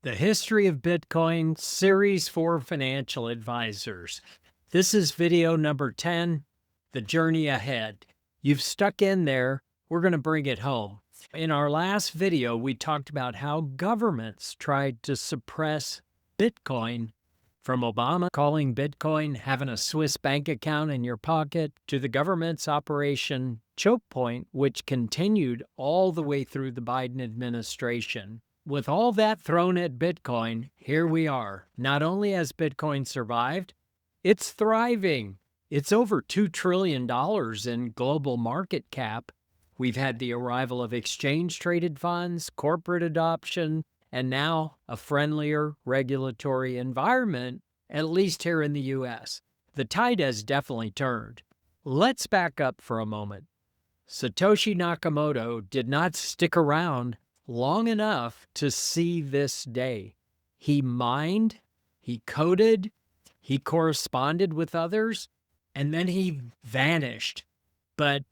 The History of Bitcoin Series for Financial Advisors. This is video number 10, The Journey Ahead. You've stuck in there. We're going to bring it home. In our last video, we talked about how governments tried to suppress Bitcoin, from Obama calling Bitcoin having a Swiss bank account in your pocket to the government's Operation Choke Point, which continued all the way through the Biden administration. With all that thrown at Bitcoin, here we are. Not only has Bitcoin survived, it's thriving. It's over $2 trillion in global market cap. We've had the arrival of exchange-traded funds, corporate adoption, and now a friendlier regulatory environment, at least here in the U.S. The tide has definitely turned. Let's back up for a moment. Satoshi Nakamoto did not stick around long enough to see this day. He mined, he coded, he corresponded with others, and then he vanished. But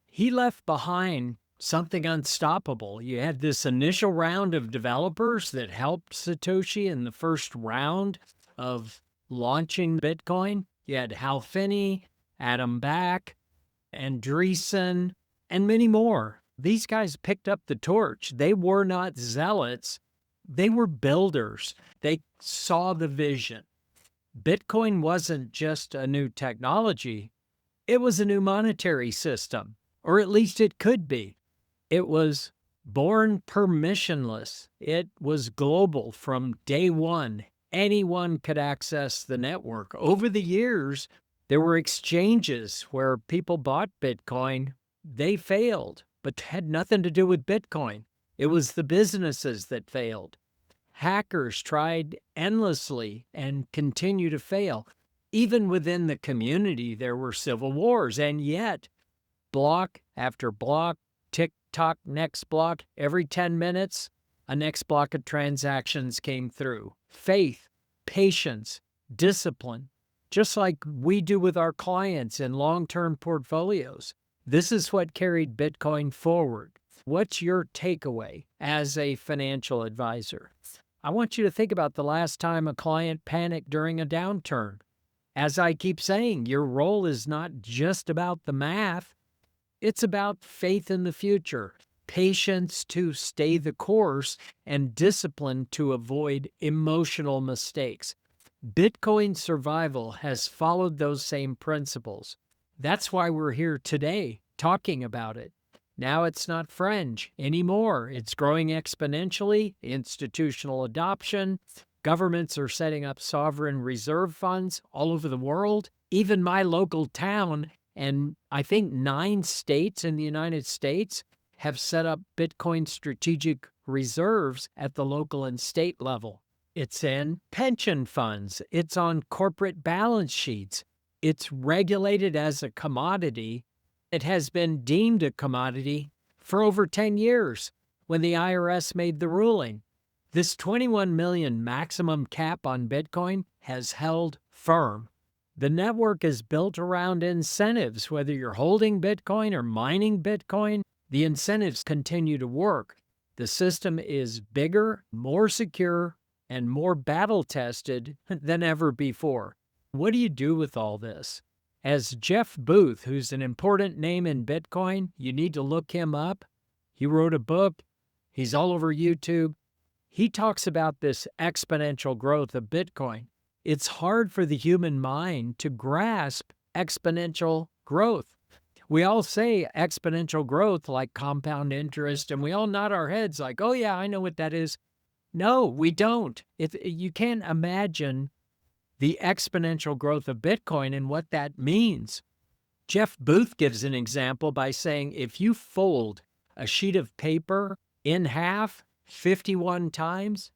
he left behind something unstoppable. You had this initial round of developers that helped Satoshi in the first round of launching Bitcoin. You had Hal Finney, Adam Back, Andreessen, and many more. These guys picked up the torch. They were not zealots. They were builders. They saw the vision. Bitcoin wasn't just a new technology. It was a new monetary system, or at least it could be. It was born permissionless. It was global from day one. Anyone could access the network. Over the years, there were exchanges where people bought Bitcoin. They failed, but had nothing to do with Bitcoin. It was the businesses that failed. Hackers tried endlessly and continue to fail. Even within the community, there were civil wars, and yet block after block, tick-tock, next block, every 10 minutes, a next block of transactions came through. Faith, patience, discipline, just like we do with our clients in long-term portfolios. This is what carried Bitcoin forward. What's your takeaway as a financial advisor? I want you to think about the last time a client panicked during a downturn. As I keep saying, your role is not just about the math. It's about faith in the future, patience to stay the course, and discipline to avoid emotional mistakes. Bitcoin's survival has followed those same principles. That's why we're here today talking about it. Now it's not fringe anymore. It's growing exponentially, institutional adoption. Governments are setting up sovereign reserve funds all over the world. Even my local town, and I think 9 states in the United States, have set up Bitcoin strategic reserves at the local and state level. It's in pension funds. It's on corporate balance sheets. It's regulated as a commodity. It has been deemed a commodity for over 10 years when the IRS made the ruling. This 21 million maximum cap on Bitcoin has held firm. The network is built around incentives. Whether you're holding Bitcoin or mining Bitcoin, the incentives continue to work. The system is bigger, more secure, and more battle-tested than ever before. What do you do with all this? As Jeff Booth, who's an important name in Bitcoin, you need to look him up. He wrote a book. He's all over YouTube. He talks about this exponential growth of Bitcoin. It's hard for the human mind to grasp exponential growth. We all say exponential growth like compound interest, and we all nod our heads like, oh yeah, I know what that is. No, we don't. You can't imagine the exponential growth of Bitcoin and what that means. Jeff Booth gives an example by saying if you fold a sheet of paper in half 51 times,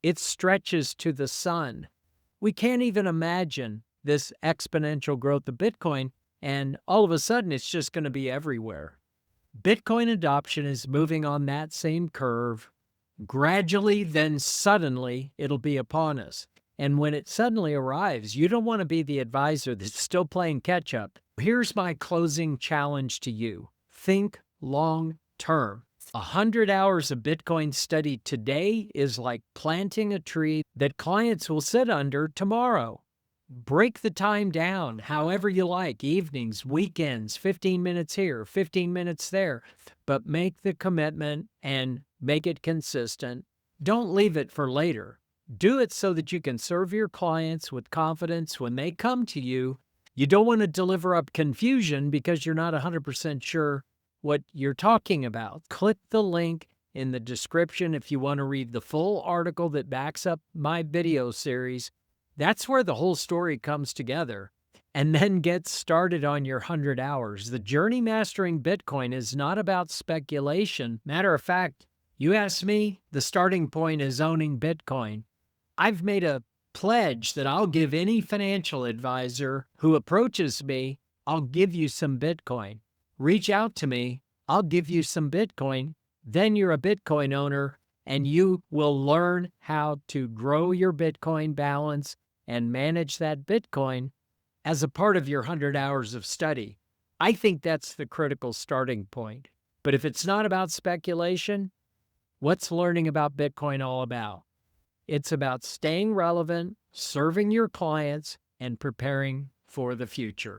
it stretches to the sun. We can't even imagine this exponential growth of Bitcoin, and all of a sudden it's just going to be everywhere. Bitcoin adoption is moving on that same curve. Gradually, then suddenly, it'll be upon us. And when it suddenly arrives, you don't want to be the advisor that's still playing catch-up. Here's my closing challenge to you. Think long term. 100 hours of Bitcoin study today is like planting a tree that clients will sit under tomorrow. Break the time down however you like, evenings, weekends, 15 minutes here, 15 minutes there, but make the commitment and make it consistent. Don't leave it for later. Do it so that you can serve your clients with confidence when they come to you. You don't want to deliver up confusion because you're not 100% sure what you're talking about. Click the link in the description if you want to read the full article that backs up my video series. That's where the whole story comes together. And then get started on your 100 hours. The journey mastering Bitcoin is not about speculation. Matter of fact, you ask me, the starting point is owning Bitcoin. I've made a pledge that I'll give any financial advisor who approaches me, I'll give you some Bitcoin. Reach out to me, I'll give you some Bitcoin. Then you're a Bitcoin owner and you will learn how to grow your Bitcoin balance and manage that Bitcoin as a part of your 100 hours of study. I think that's the critical starting point. But if it's not about speculation, what's learning about Bitcoin all about? It's about staying relevant, serving your clients, and preparing for the future.